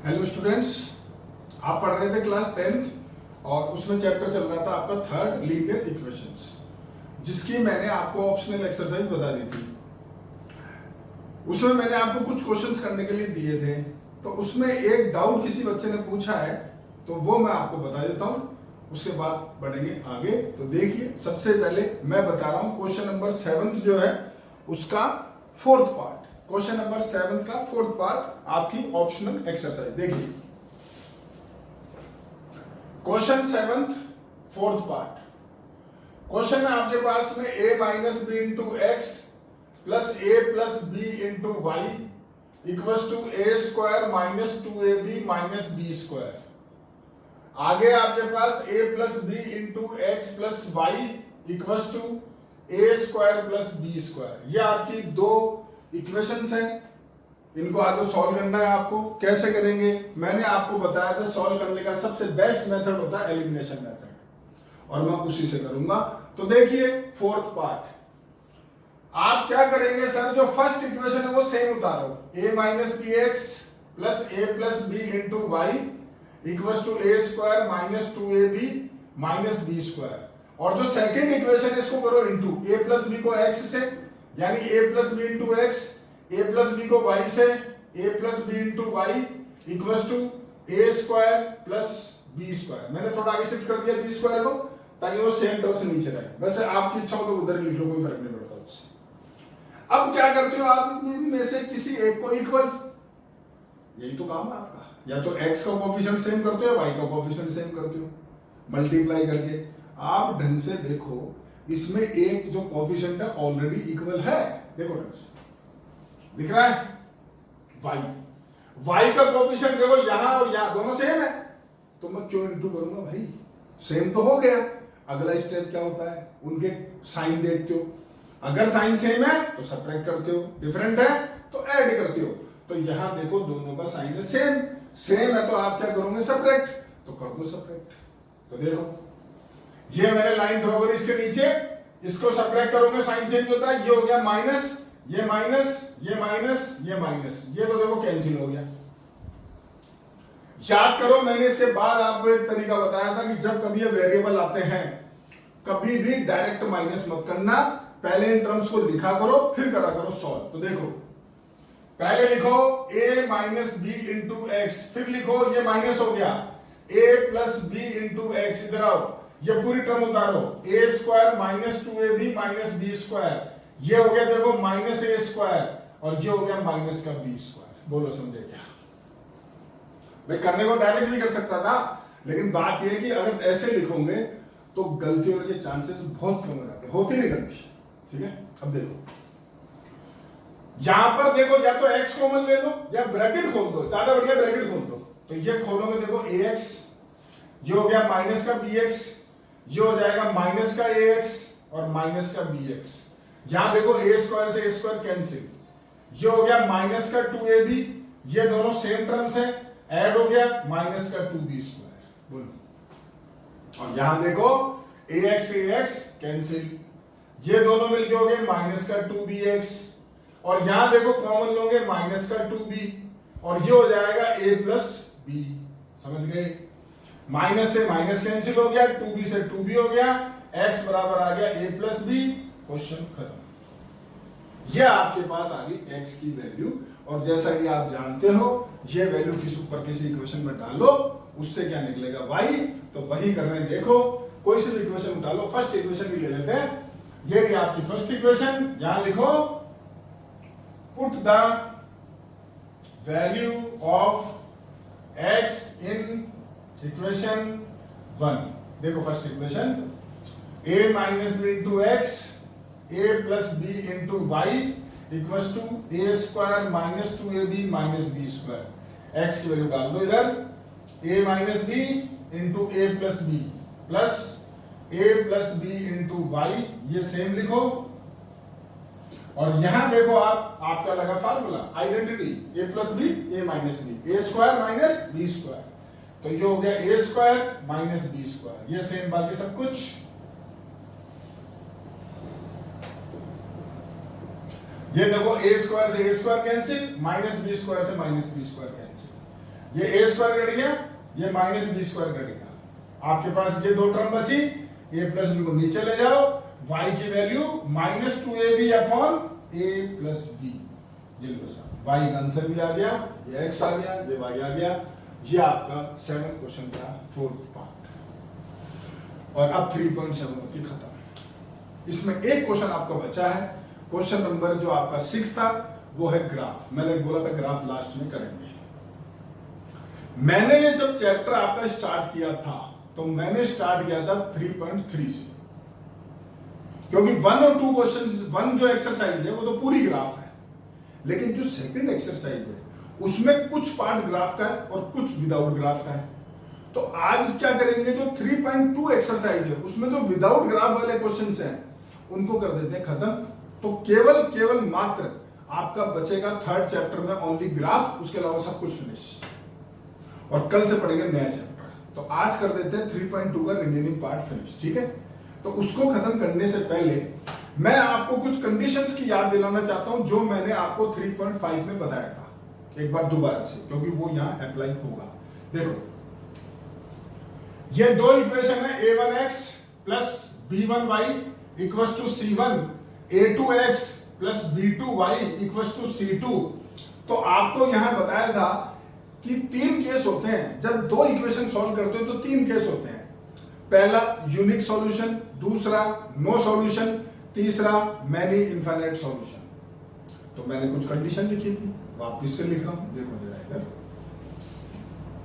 Hello students, आप पढ़ रहे थे क्लास 10th और उसमें चैप्टर चल रहा था आपका थर्ड लीनियर इक्वेशंस, जिसकी मैंने आपको ऑप्शनल एक्सरसाइज बता दी थी। उसमें मैंने आपको कुछ क्वेश्चंस करने के लिए दिए थे, तो उसमें एक डाउट किसी बच्चे ने पूछा है, तो वो मैं आपको बता देता हूं, उसके बाद बढ़ेंगे आगे। तो देखिए, सबसे पहले मैं बता रहा हूं क्वेश्चन नंबर 7 जो है उसका फोर्थ पार्ट, क्वेश्चन नंबर 7 का फोर्थ पार्ट आपकी ऑप्शनल एक्सरसाइज। देखिए क्वेश्चन 7 फोर्थ पार्ट। क्वेश्चन है आपके पास में a minus B into x plus a plus B into y equal to a square minus 2ab minus B square. आगे आपके पास a plus B into x plus y equal to a square plus b square. ये आपकी दो equations हैं, इनको आगे solve करना है आपको। कैसे करेंगे मैंने आपको बताया था, सॉल्व करने का सबसे बेस्ट मेथड होता है एलिमिनेशन मेथड, और मैं उसी से करूंगा। तो देखिए फोर्थ पार्ट, आप क्या करेंगे सर, जो फर्स्ट इक्वेशन है वो सेम उतारो, a minus b x plus a plus B into y equal to a square minus 2ab minus B square. और जो सेकेंड इक्वेशन है इसको करो इंटू a प्लस बी को x से, यानी a plus B into x, a plus b को y से, a plus B into y equal to a square plus b square. मैंने थोड़ा आगे शिफ्ट कर दिया बी स्क्वायर को, ताकि वो सेम टर्म से नीचे रहे। वैसे आपकी इच्छा हो तो उधर लिख लो, कोई फर्क नहीं पड़ता उससे। अब क्या करते हो आप, इनमें से किसी एक को इक्वल, यही तो काम है आपका, या तो x का कोएफिशिएंट सेम करते हो, y का कोएफिशिएंट सेम करते हो, मल्टीप्लाई करके। आप ढंग से देखो, इसमें एक जो कोएफिशिएंट है ऑलरेडी इक्वल है, देखो ढंग से दिख रहा है, y का कोएफिशिएंट देखो यहां और यहां दोनों सेम है, तो मैं क्यों इंटू करूंगा भाई, सेम तो हो गया। अगला स्टेप क्या होता है, उनके साइन देखते हो, अगर साइन सेम है तो सब्ट्रैक्ट करते हो, डिफरेंट है तो ऐड करते हो। तो यहां देखो दोनों का साइन है सेम, सेम है तो आप क्या करोगे, सब्ट्रैक्ट, तो कर दो सब्ट्रैक्ट। तो देखो ये मैंने लाइन ड्रॉ करी, इसके नीचे इसको सब्ट्रैक्ट करोगे साइन चेंज होता है, ये हो गया माइनस, ये माइनस, ये माइनस, ये माइनस, ये तो देखो कैंसिल हो गया। याद करो मैंने इसके बाद आपको एक तरीका बताया था कि जब कभी ये वेरिएबल आते हैं, कभी भी डायरेक्ट माइनस मत करना, पहले इन टर्म्स को लिखा करो फिर करा करो सॉल्व। तो देखो पहले लिखो a minus B into X, फिर लिखो ये माइनस हो गया a plus B into X, इधर आओ ये पूरी टर्म उतारो, A square minus 2ab minus B square, ये हो गया देखो माइनस ए स्क्वायर, और ये हो गया माइनस का बी स्क्वायर। बोलो समझे क्या भाई, करने को डायरेक्ट भी कर सकता था, लेकिन बात यह है कि अगर ऐसे लिखोगे तो गलती होने के चांसेस बहुत कम हो जाते हैं, होती नहीं गलती। ठीक है, अब देखो यहां पर देखो, या तो x कॉमन ले लो या ब्रैकेट खोल दो, ज्यादा बढ़िया ब्रैकेट खोल दो। तो ये खोलोगे देखो ax, ये हो गया माइनस का bx, ये हो जाएगा माइनस का ax और माइनस का bx। यहां देखो a स्क्वायर से a स्क्वायर कैंसिल, ये हो गया माइनस का 2ab, ये दोनों सेम टर्म्स है, ऐड हो गया माइनस का 2b स्क्वायर। बोलो, और यहां देखो ax कैंसिल, ये दोनों मिलके हो गए माइनस का 2bx, और यहां देखो कॉमन लोगे माइनस का 2b, और ये हो जाएगा a प्लस बी। समझ गए, माइनस से माइनस कैंसिल हो गया, 2b से 2b हो गया, x बराबर आ गया a प्लस बी। क्वेश्चन खत्म। ये आपके पास आ गई x की वैल्यू, और जैसा कि आप जानते हो ये वैल्यू किस ऊपर किसी इक्वेशन में डालो, उससे क्या निकलेगा y। तो वही कर रहे हैं, देखो कोई सी इक्वेशन उठा लो, फर्स्ट इक्वेशन भी ले लेते हैं। ये रही आपकी फर्स्ट इक्वेशन, यहां लिखो put the value of x in equation 1। देखो first equation, a minus B into x, a plus B into y equal to a square minus 2ab minus B square. x की value डाल दो इधर, a minus B into a plus b plus a plus B into y, ये same लिखो। और यहां देखो आपका लगा formula identity, a plus b a minus b, A square minus B square, तो ये हो गया A square minus B square, ये सेम बाकी सब कुछ। ये देखो ए स्क्वायर से A square cancel, minus B square से माइनस बी स्क्वायर कैंसिल, ये ए स्क्वायर कट गया, ये माइनस बी स्क्वायर कट गया। आपके पास ये दो टर्म बची, ए प्लस बी को नीचे ले जाओ, y की value -2ab upon a plus b, ये लो साहब, y का आंसर भी आ गया, ये x आ गया, ये y आ गया। ये आपका 7 क्वेश्चन का 4th पार्ट। और अब 3.7 होती खत्म। इसमें एक क्वेश्चन आपका बचा है, क्वेश्चन नंबर जो आपका 6 था वो है ग्राफ। मैंने बोला था ग्राफ लास्ट में करेंगे। मैंने ये जब चैप्टर आपका स्टार्ट किया था तो मैंने स्टार्ट किया था 3.3 से, क्योंकि 1 और 2 क्वेश्चन, 1 जो एक्सरसाइज है वो तो पूरी ग्राफ है, लेकिन जो सेकंड एक्सरसाइज है उसमें कुछ पार्ट ग्राफ का है और कुछ विदाउट ग्राफ का है। तो आज क्या करेंगे, जो 3.2 एक्सरसाइज है उसमें जो विदाउट ग्राफ वाले क्वेश्चंस हैं उनको कर देते हैं खत्म। तो केवल मात्र आपका बचेगा 3rd चैप्टर में ओनली ग्राफ, उसके अलावा सब कुछ फिनिश। और कल से पढ़ेंगे नया चैप्टर। तो आज कर देते हैं 3.2 का रिमेनिंग पार्ट फिनिश, ठीक है। तो उसको खत्म करने से पहले मैं आपको कुछ कंडीशंस की याद दिलाना चाहता हूं जो मैंने आपको 3.5 में बताया था, एक बार दोबारा से, क्योंकि वो यहां अप्लाई होगा। देखो, ये दो इक्वेशन है, a1x plus b1y equals to c1, a2x plus b2y equals to c2। तो आपको यहां बताया था कि 3 केस होते हैं, जब दो इक्वेशन सॉल्व करते हो तो 3 केस होते हैं। पहला यूनिक सॉल्यूशन, दूसरा नो सॉल्यूशन, तीसरा मैनी इनफाइनाइट सॉल्यूशन। तो मैंने कुछ कंडीशन लिखी थी, वापिस से लिख रहा हूं, देखो जरा इधर।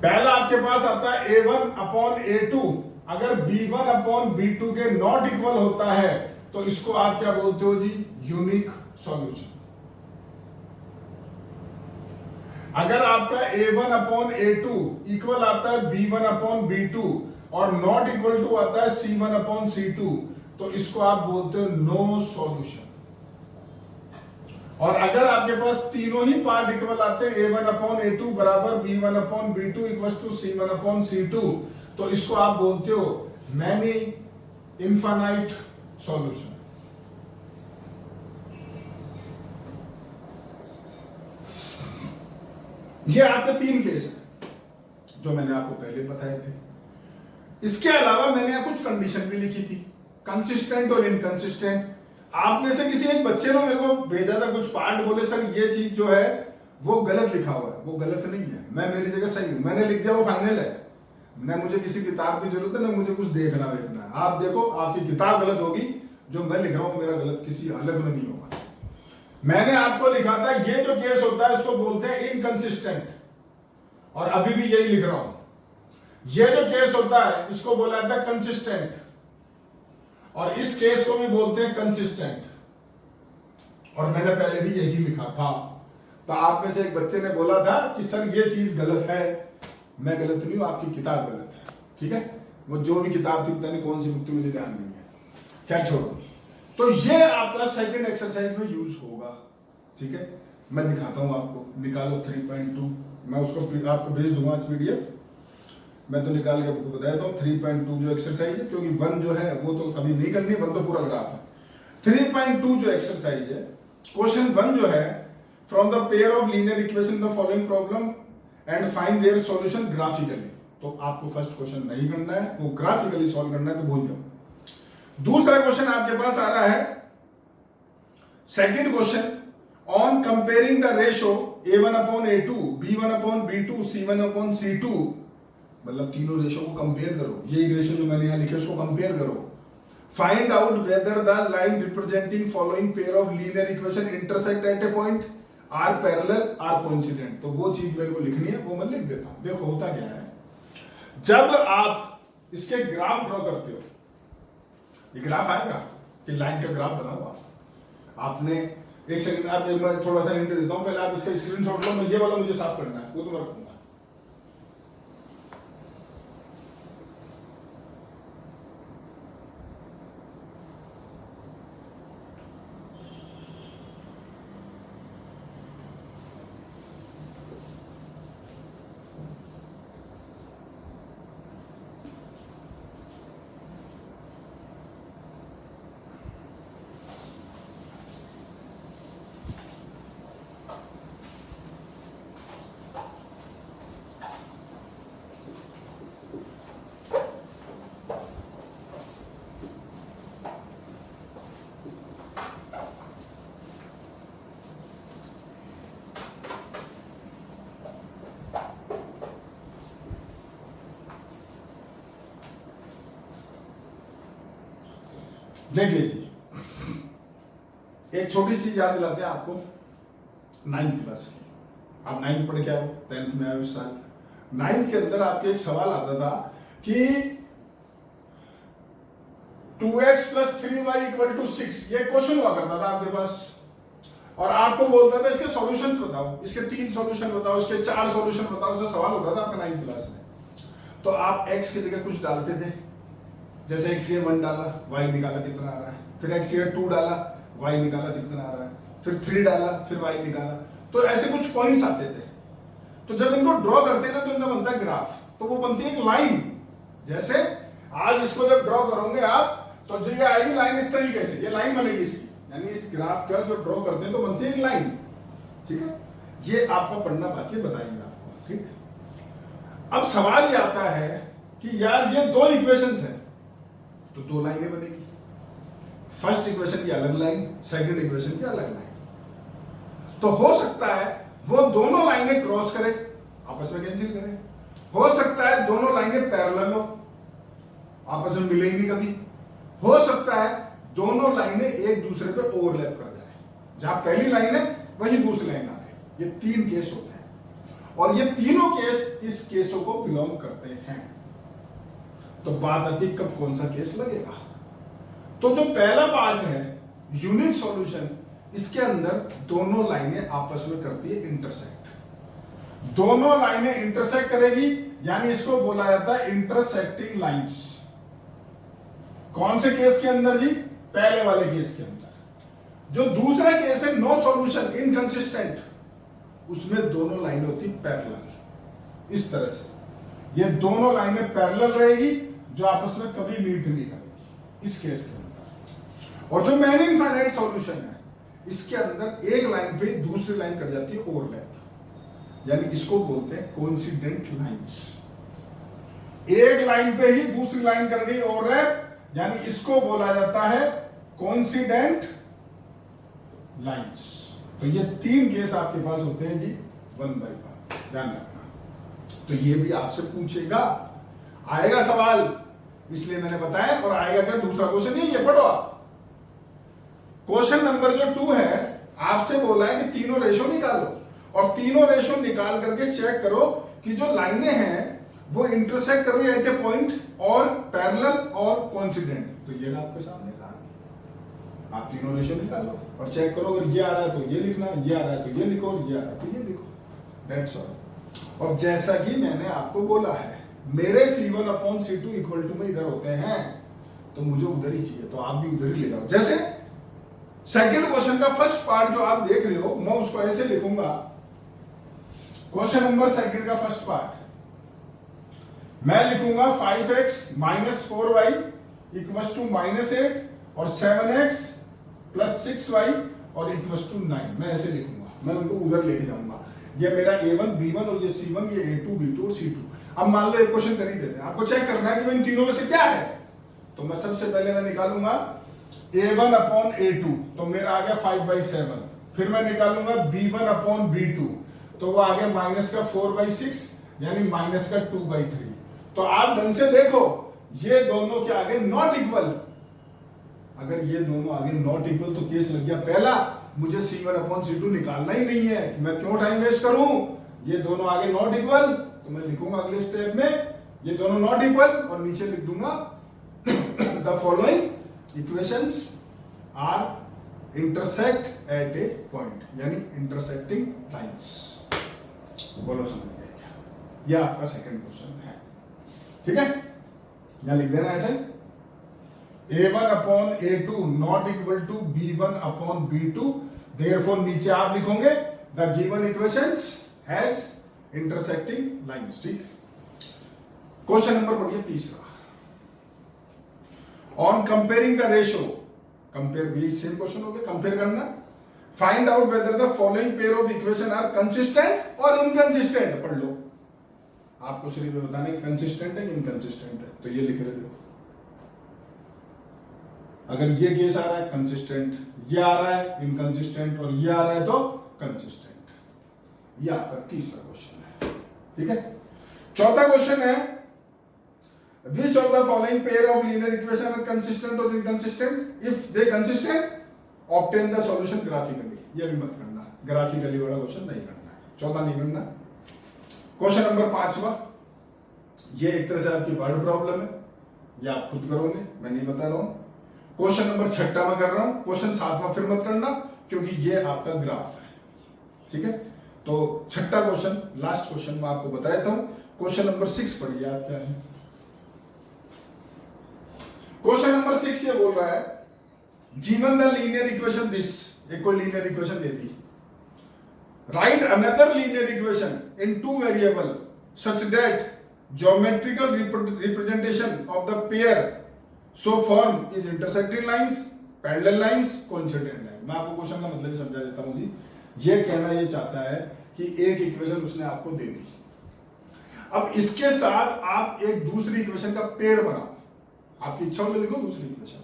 पहला आपके पास आता है a1 अपॉन a2, अगर b1 अपॉन b2 के नॉट इक्वल होता है तो इसको आप क्या बोलते हो जी, यूनिक सॉल्यूशन। अगर आपका a1 अपॉन a2 इक्वल आता है b1 अपॉन b2 और नॉट इक्वल टू आता है c1 अपॉन c2, तो इसको आप बोलते हो नो सॉल्यूशन। और अगर आपके पास तीनों ही पार्ट इक्वल आते हैं, a1 अपॉन a2 बराबर b1 upon b2 equal to c1 upon c2, तो इसको आप बोलते हो मैनी इनफाइनाइट सॉल्यूशन। ये आपके 3 केस हैं जो मैंने आपको पहले बताए थे। इसके अलावा मैंने यहाँ कुछ कंडीशन भी लिखी थी, कंसिस्टेंट और इनकंसिस्टेंट। आप में से किसी एक बच्चे ने मेरे को भेजा था कुछ पार्ट, बोले सर ये चीज जो है वो गलत लिखा हुआ है। वो गलत नहीं है, मैं मेरी जगह सही हूं, मैंने लिख दिया वो फाइनल है। न मुझे किसी किताब की जरूरत है, न मुझे कुछ देखना वेखना है। आप देखो, आपकी किताब गलत होगी, जो मैं लिख रहा हूं मेरा गलत किसी अलग में नहीं होगा। मैंने आपको लिखा था ये जो केस होता है उसको बोलते हैं इनकंसिस्टेंट, और अभी भी यही लिख रहा हूं। ये जो केस होता है इसको बोला जाता है कंसिस्टेंट, और इस केस को भी बोलते हैं कंसिस्टेंट, और मैंने पहले भी यही लिखा था। तो आप में से एक बच्चे ने बोला था कि सर ये चीज गलत है। मैं गलत नहीं हूं, आपकी किताब गलत है, ठीक है। वो जो भी किताब थी, पता नहीं कौन सी बुक थी, मुझे ध्यान नहीं है, क्या छोड़ो। तो ये आपका सेकंड एक्सरसाइज में यूज होगा, ठीक है। मैं दिखाता हूं आपको, निकालो 3.2, मैं उसको आपको भेज दूंगा इस पीडीएफ। मैं तो निकाल के आपको बताया था 3.2 जो एक्सरसाइज है, क्योंकि 1 जो है वो तो कभी नहीं करनी, 1 तो पूरा ग्राफ है। 3.2 जो एक्सरसाइज है, क्वेश्चन 1 जो है, from the pair of linear equation the following problem and find their solution graphically. तो आपको फर्स्ट क्वेश्चन नहीं करना है, वो ग्राफिकली सॉल्व करना है, तो भूल जाओ। दूसरा क्वेश्चन आपके पास आ रहा है, second question, on comparing the ratio a1 upon a2, b1 upon b2, c1 upon c2, मतलब तीनों रेशो को कंपेयर करो। ये रेशो जो मैंने यहां लिखे उसको कंपेयर करो। Find out whether the line representing following pair of linear equation intersect at a point, or parallel, or coincident. तो वो चीज मेरे को लिखनी है, वो मैं लिख देता हूं। देखो होता क्या है, जब आप इसके ग्राफ ड्रॉ करते हो, ये ग्राफ आएगा कि लाइन का ग्राफ बना हुआ, आपने एक सेकंड, आप मैं थोड़ा सा हिंट देता हूं, पहले आप इसका स्क्रीनशॉट लो। मैं ये वाला मुझे साफ करना है, वो तो मैं रखूंगा। देखिए जी, एक छोटी सी याद दिलाते हैं आपको 9th क्लास की। आप 9th पढ़ के आओ, 10th में आए उस साल। 9th के अंदर आपके एक सवाल आता था कि 2x + 3y = 6, ये क्वेश्चन हुआ करता था आपके पास, और आपको बोलता था इसके सॉल्यूशंस बताओ, इसके 3 सॉल्यूशन बताओ, इसके 4 सॉल्यूशन बताओ। ऐसा सवाल होता था आपका 9th क्लास में। तो आप x की जगह कुछ डालते थे, जैसे x ये 1 डाला, y निकाला कितना आ रहा है, फिर x ये 2 डाला, y निकाला कितना आ रहा है, फिर 3 डाला, फिर y निकाला। तो ऐसे कुछ पॉइंट्स आते थे। तो जब इनको ड्रॉ करते हैं ना तो इनका बनता है ग्राफ, तो वो बनती है एक लाइन। जैसे आज इसको जब ड्रॉ करोगे आप तो जो ये आएगी लाइन इस तरीके से, ये लाइन बनेगी इसकी, यानी इस ग्राफ का जो ड्रॉ करते हैं तो बनती है एक लाइन। ठीक है, ये आपको पढ़ना बाकी बताएंगे आपको। ठीक, अब सवाल ये आता है कि यार ये 2 इक्वेशंस हैं, तो 2 लाइनें बनेगी। फर्स्ट इक्वेशन की अलग लाइन, सेकंड इक्वेशन की अलग लाइन। तो हो सकता है वो दोनों लाइनें क्रॉस करें, आपस में कैंसिल करें। हो सकता है दोनों लाइनें पैरेलल हो, आपस में मिले ही नहीं कभी। हो सकता है दोनों लाइनें एक दूसरे पे ओवरलैप कर जाए, जहां पहली लाइन है वहीं दूसरी लाइन आ रही। ये 3 केस होते हैं, और ये तीनों केस इस केसों को बिलोंग करते हैं। तो बात आती कब कौन सा केस लगेगा। तो जो पहला पार्ट है यूनिक सॉल्यूशन, इसके अंदर दोनों लाइनें आपस में करती है इंटरसेक्ट। दोनों लाइनें इंटरसेक्ट करेगी, यानी इसको बोला जाता है इंटरसेक्टिंग लाइंस। कौन से केस के अंदर जी? पहले वाले केस के अंदर। जो दूसरा केस है नो सॉल्यूशन, इनकंसिस्टेंट, उसमें दोनों लाइनें होती पैरेलल। इस तरह से ये दोनों लाइनें पैरेलल रहेगी, जो आपस में कभी मीट नहीं करेगी, इस केस के अंदर। और जो मैन इनफाइनाइट सॉल्यूशन है, इसके अंदर एक लाइन पे दूसरी लाइन कट जाती है ओवरलैप, यानी इसको बोलते हैं कोइंसिडेंट लाइंस। एक लाइन पे ही दूसरी लाइन कर गई ओवरलैप, यानी इसको बोला जाता है कोइंसिडेंट लाइंस। तो ये 3 केस आपके पास होते हैं जी 1 by 1, ध्यान रखना। तो ये भी आपसे पूछेगा, आएगा सवाल, इसलिए मैंने बताया। और आएगा क्या? दूसरा क्वेश्चन नहीं, ये पढ़ो आप। क्वेश्चन नंबर जो 2 है, आपसे बोला है कि तीनों रेशो निकालो, और तीनों रेशो निकाल करके चेक करो कि जो लाइनें हैं वो इंटरसेक्ट कर रही है एट ए पॉइंट, और पैरेलल और कोइंसिडेंट। तो ये ना आपके सामने कहा, आप तीनों रेशो निकालो और चेक करो, अगर ये आ रहा है तो ये लिखना, ये आ रहा है तो ये लिखो, ये आ रहा है तो ये लिखो, दैट्स ऑल। और जैसा कि मैंने आपको बोला है, मेरे C1/C2 इक्वल टू में इधर होते हैं, तो मुझे उधर ही चाहिए, तो आप भी उधर ही ले जाओ। जैसे सेकंड क्वेश्चन का फर्स्ट पार्ट जो आप देख रहे हो, मैं उसको ऐसे लिखूंगा। क्वेश्चन नंबर सेकंड का फर्स्ट पार्ट मैं लिखूंगा 5x - 4y = -8 और 7x + 6y और = 9। मैं ऐसे लिखूंगा, मैं उनको उधर लेके जाऊंगा। ये मेरा A1 B1 और ये C1, ये A2 B2 और C2। अब मान लो एक क्वेश्चन कर ही देते हैं, आपको चेक करना है कि इन तीनों में से क्या है। तो मैं सबसे पहले मैं निकालूंगा A1/A2, तो मेरा आ गया 5/7। फिर मैं निकालूंगा B1/B2, तो वो आ गया -4/6, यानी -2/3। तो आप ढंग से देखो, ये दोनों क्या आगे नॉट इक्वल। अगर ये दोनों आगे नॉट इक्वल तो केस लग गया पहला, मुझे C1/C2 निकालना ही नहीं है, मैं क्यों टाइम वेस्ट करूं। ये दोनों आगे नॉट इक्वल, तो मैं लिखूंगा अगले स्टेप में ये दोनों नॉट इक्वल, और नीचे लिख दूंगा the following equations are intersect at a point, यानी इंटरसेक्टिंग लाइंस। बोलो समझ गए क्या? यह आपका सेकंड क्वेश्चन है, ठीक है। यहां लिख देना ऐसे, A1/A2 not equal to B1/B2, therefore नीचे आप लिखोगे the given equations has intersecting lines. ठीक, क्वेश्चन नंबर पढ़िए तीसरा। On comparing the ratio, compare भी सेम क्वेश्चन हो गया, कंपेयर करना। Find out whether the following pair of equation are consistent और इनकंसिस्टेंट। पढ़ लो, आपको सिर्फ ये बताना है कंसिस्टेंट है कि इनकंसिस्टेंट है, तो ये लिख रहे हो। अगर ये केस आ रहा है कंसिस्टेंट, ये आ रहा है इनकंसिस्टेंट, और ये आ रहा है तो कंसिस्टेंट। ये आपका तीसरा क्वेश्चन है, ठीक है। चौथा क्वेश्चन है Which of the following pair of linear equation are consistent or inconsistent? If they consistent, obtain the solution graphically. ये भी मत करना, ग्राफिकली वाला क्वेश्चन नहीं करना है, चौथा नहीं करना। क्वेश्चन नंबर 5वां, ये एक तरह से आपकी वर्ड प्रॉब्लम है, ये आप खुद करोगे, मैं नहीं बता रहा हूं। क्वेश्चन नंबर 6 में कर रहा हूं, क्वेश्चन 7वां फिर मत करना क्योंकि ये आपका ग्राफ है, ठीक है। तो 6वां क्वेश्चन, लास्ट क्वेश्चन मैं आपको बता देता हूं। क्वेश्चन नंबर 6 पढ़िए आप, क्या है क्वेश्चन नंबर 6? ये बोल रहा है given the linear equation this, एक कोई linear equation they the, right another linear equation in 2 variable such that geometrical representation of the pair so form is intersecting lines, parallel lines, coincident line. मैं आपको question का मतलब समझा देता हूं जी। ये कहना ये चाहता है कि एक इक्वेशन उसने आपको दे दी, अब इसके साथ आप एक दूसरी इक्वेशन का पेयर बनाओ, आपकी इच्छा हो तो लिखो दूसरी इक्वेशन,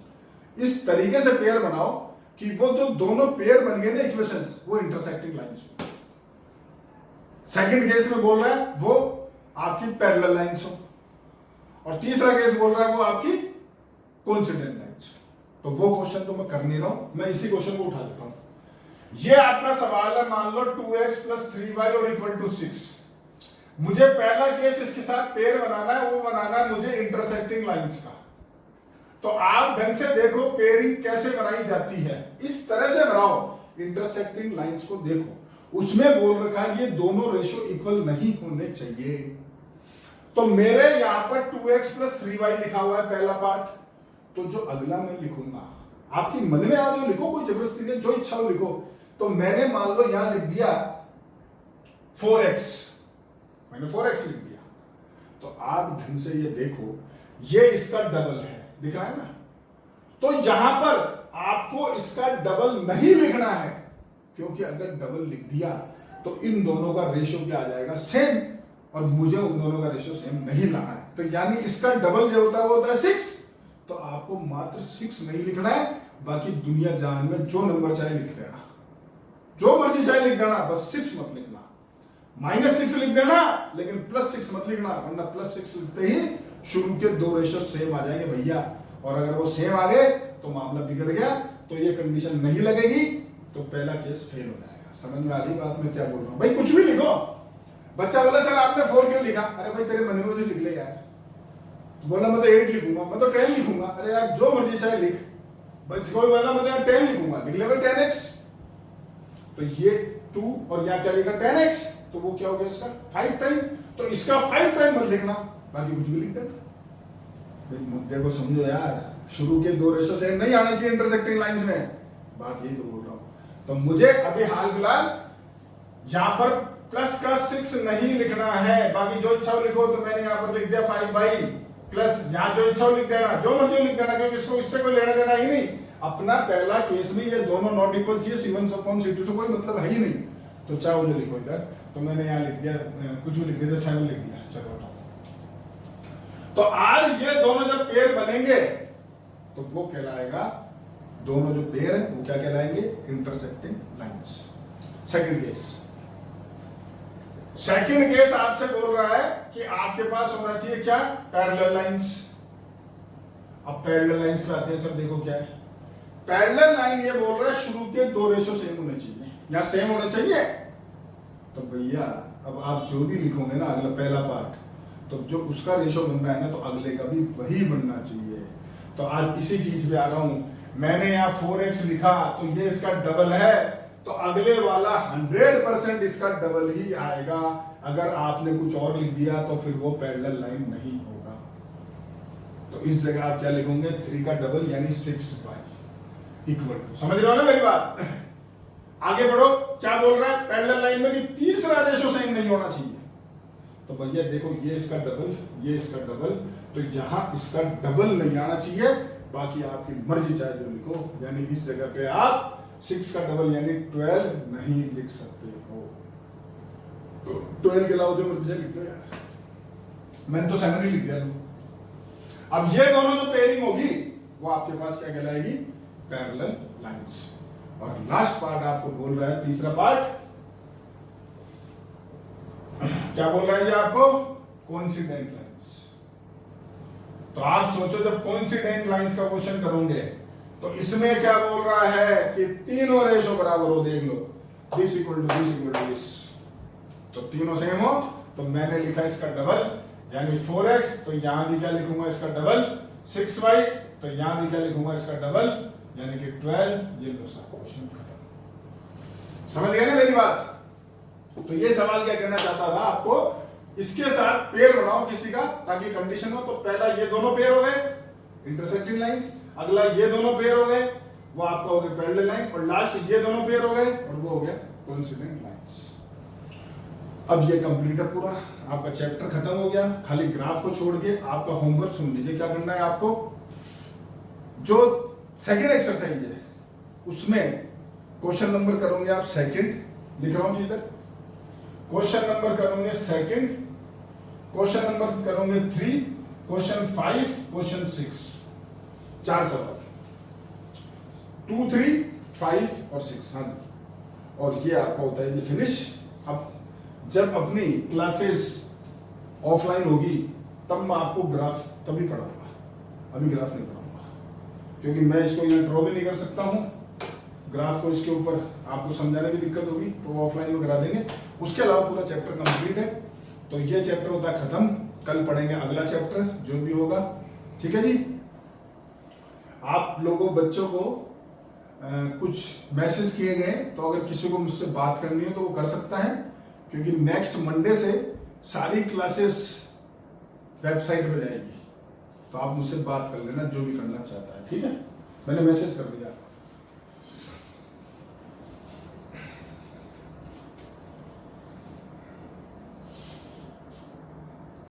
इस तरीके से पेयर बनाओ कि वो जो दोनों पेयर बन गए ना इक्वेशंस, वो इंटरसेक्टिंग लाइंस हो। सेकंड केस में बोल रहा है वो आपकी पैरेलल लाइंस हो, और तीसरा केस बोल रहा है वो आपकी कोइंसिडेंट लाइंस हो। तो वो क्वेश्चन तो मैं कर नहीं रहा हूं, मैं इसी क्वेश्चन को उठा लेता हूं। ये आपका सवाल है, मान लो 2x + 3y और इक्वल टू 6। मुझे पहला केस इसके साथ पेयर बनाना है, वो बनाना है मुझे इंटरसेक्टिंग लाइंस का। तो आप ढंग से देखो पेयरिंग कैसे बनाई जाती है, इस तरह से बनाओ, इंटरसेक्टिंग लाइंस को देखो। उसमें बोल रखा है ये दोनों रेशो इक्वल नहीं होने चाहिए। तो मेरे यहां पर 2x + 3y लिखा हुआ है पहला पार्ट, तो जो अगला मैं लिखूंगा, आपकी मन में आ जो लिखो, कोई जबरदस्ती नहीं, जो इच्छा हो लिखो। तो मैंने मान लो यहां लिख दिया 4x, मैंने 4x लिख दिया। तो आप ढंग से ये देखो, ये इसका डबल है, दिख रहा है ना। तो यहां पर आपको इसका डबल नहीं लिखना है, क्योंकि अगर डबल लिख दिया तो इन दोनों का रेशियो क्या आ जाएगा, सेम, और मुझे उन दोनों का रेशियो सेम नहीं लाना है। तो यानी इसका डबल जो होता है वो होता है 6। तो आपको मात्र 6 नहीं लिखना है, बाकी दुनिया जहान में जो नंबर चाहे लिख देना, जो मर्जी चाहे लिख देना, बस 6 मत लिखना। -6 लिख देना, लेकिन +6 मत लिखना, वरना +6 लिखते ही शुरू के 2 रेशियो सेम आ जाएंगे भैया, और अगर वो सेम आ गए तो मामला बिगड़ गया, तो ये कंडीशन नहीं लगेगी, तो पहला केस फेल हो जाएगा। समझ में आ गई बात मैं क्या बोल रहा हूं? भाई कुछ भी लिखो। बच्चा बोला सर आपने 4 क्यों लिखा? अरे भाई तेरे मन में जो लिख ले यार। बोला मैं तो 8 लिखूंगा, मैं तो 10 लिखूंगा। अरे यार जो मर्जी चाहे लिख। बच्चे को बोला मैं तो यार 10 लिखूंगा, लिख ले भाई 10x। तो ये 2 और यहाँ क्या लिखा 10x, तो वो क्या हो गया इसका 5 टाइम। तो इसका 5 टाइम मत लिखना, बाकी कुछ भी लिख देना। मुद्दे को समझो यार, शुरू के 2 रेशो सेम नहीं आने चाहिए इंटरसेक्टिंग लाइंस में, बात यही तो बोल रहा हूं। तो मुझे अभी हाल फिलहाल यहां पर प्लस का 6 नहीं लिखना है, बाकी जो इच्छा लिखो। तो मैंने यहां पर लिख दिया 5y प्लस, यहां जो इच्छा लिख देना, जो मर्जी लिख देना, क्योंकि इसको इससे कोई लेना देना ही नहीं। अपना पहला केस में ये दोनों नॉट इक्वल चाहिए, C1/C2 से कोई मतलब है ही नहीं। तो चाहो जो लिखो इधर, तो मैंने यहां लिख दिया कुछ भी लिख दिया, 7 लिख दिया। चलो तो आज ये दोनों जब पेयर बनेंगे तो वो कहलाएगा, दोनों जो पेयर है वो क्या कहलाएंगे, इंटरसेक्टिंग लाइंस। सेकंड केस आपसे बोल रहा है कि आपके पास होना चाहिए क्या, पैरेलल लाइंस। अब पैरेलल लाइंस पे आते हैं सर, देखो क्या है पैरेलल लाइन। ये बोल रहा है शुरू के 2 रेशो सेम होने चाहिए, या सेम होने चाहिए। तो भैया अब आप जो भी लिखोगे ना अगला पहला पार्ट, तो जो उसका रेशो बन रहा है ना, तो अगले का भी वही बनना चाहिए। तो आज इसी चीज पे आ रहा हूं। मैंने यहाँ 4x लिखा, तो ये इसका डबल है, तो अगले वाला 100% इसका डबल ही आएगा। अगर आपने कुछ और लिख दिया तो फिर वो पैरेलल लाइन नहीं होगा। तो इस जगह आप क्या लिखोगे, 3 का डबल यानी 6y इक्वल टू, समझ रहे हो ना मेरी बात। आगे बढ़ो, क्या बोल रहा है पैरेलल लाइन में कि तीसरा रेशो सेम नहीं होना चाहिए। तो भैया देखो ये इसका डबल, ये इसका डबल, तो यहां इसका डबल नहीं आना चाहिए, बाकी आपकी मर्जी चाहे जो लिखो। यानी इस जगह पे आप 6 का डबल यानी 12 नहीं लिख सकते हो। तो 12 के अलावा जो मर्जी से लिख दो यार, मैंने तो 7 ही लिख दिया। अब ये दोनों जो पेयरिंग होगी वो आपके पास क्या कहलाएगी, पैरेलल लाइंस। और लास्ट पार्ट आपको बोल रहा है, तीसरा पार्ट क्या बोल रहा है ये आपको, कोइंसिडेंट लाइंस। तो आप सोचो जब कोइंसिडेंट लाइंस का क्वेश्चन करोगे तो इसमें क्या बोल रहा है कि तीनों रेशो बराबर हो, देख लो this equal to this equal to this, तो तीनों सेम हो, तो मैंने लिखा इसका डबल यानी 4x, तो यहां भी क्या लिखूंगा इसका डबल 6y, तो यहां भी क्या लिखूंगा इसका डबल यानी कि 12। ये लो सा क्वेश्चन खत्म। समझ गए ना मेरी बात? तो ये सवाल क्या कहना चाहता था आपको, इसके साथ पेयर बनाओ किसी का ताकि कंडीशन हो। तो पहला ये दोनों पेयर हो गए इंटरसेक्टिंग लाइंस, अगला ये दोनों पेयर हो गए वो आपका हो गया पैरेलल लाइन, और लास्ट ये दोनों पेयर हो गए और वो हो गया कोइंसिडेंट लाइंस। अब ये कंप्लीट है पूरा, आपका चैप्टर खत्म हो गया। खाली ग्राफ को छोड़ के आपका होमवर्क सुन लीजिए। क्या करना है आपको, जो सेकंड एक्सरसाइज है उसमें क्वेश्चन नंबर करोगे आप सेकंड, लिख रहा हूं जी इधर, क्वेश्चन नंबर करोगे सेकंड, क्वेश्चन नंबर करोगे 3, क्वेश्चन 5, क्वेश्चन 6, 4 सवाल 2, 3, 5 और 6। हाँ जी, और ये आपका होता है ये फिनिश। अब जब अपनी क्लासेस ऑफलाइन होगी तब मैं आपको ग्राफ तभी पढ़ाऊंगा, अभी ग्राफ नहीं पढ़ाऊंगा क्योंकि मैं इसको यहाँ ड्रॉ भी नहीं कर सकता हूँ ग्राफ को, इसके ऊपर आपको समझाने की दिक्कत होगी, तो वो ऑफलाइन में करा देंगे। उसके अलावा पूरा चैप्टर कंप्लीट है। तो ये चैप्टर होता है खत्म, कल पढ़ेंगे अगला चैप्टर जो भी होगा, ठीक है जी। आप लोगों बच्चों को कुछ मैसेज किए गए, तो अगर किसी को मुझसे बात करनी है तो वो कर सकता है, क्योंकि नेक्स्ट मंडे से सारी क्लासेस वेबसाइट पे जाएगी, तो आप मुझसे बात कर लेना जो भी करना चाहता है, ठीक है। मैंने मैसेज कर दिया।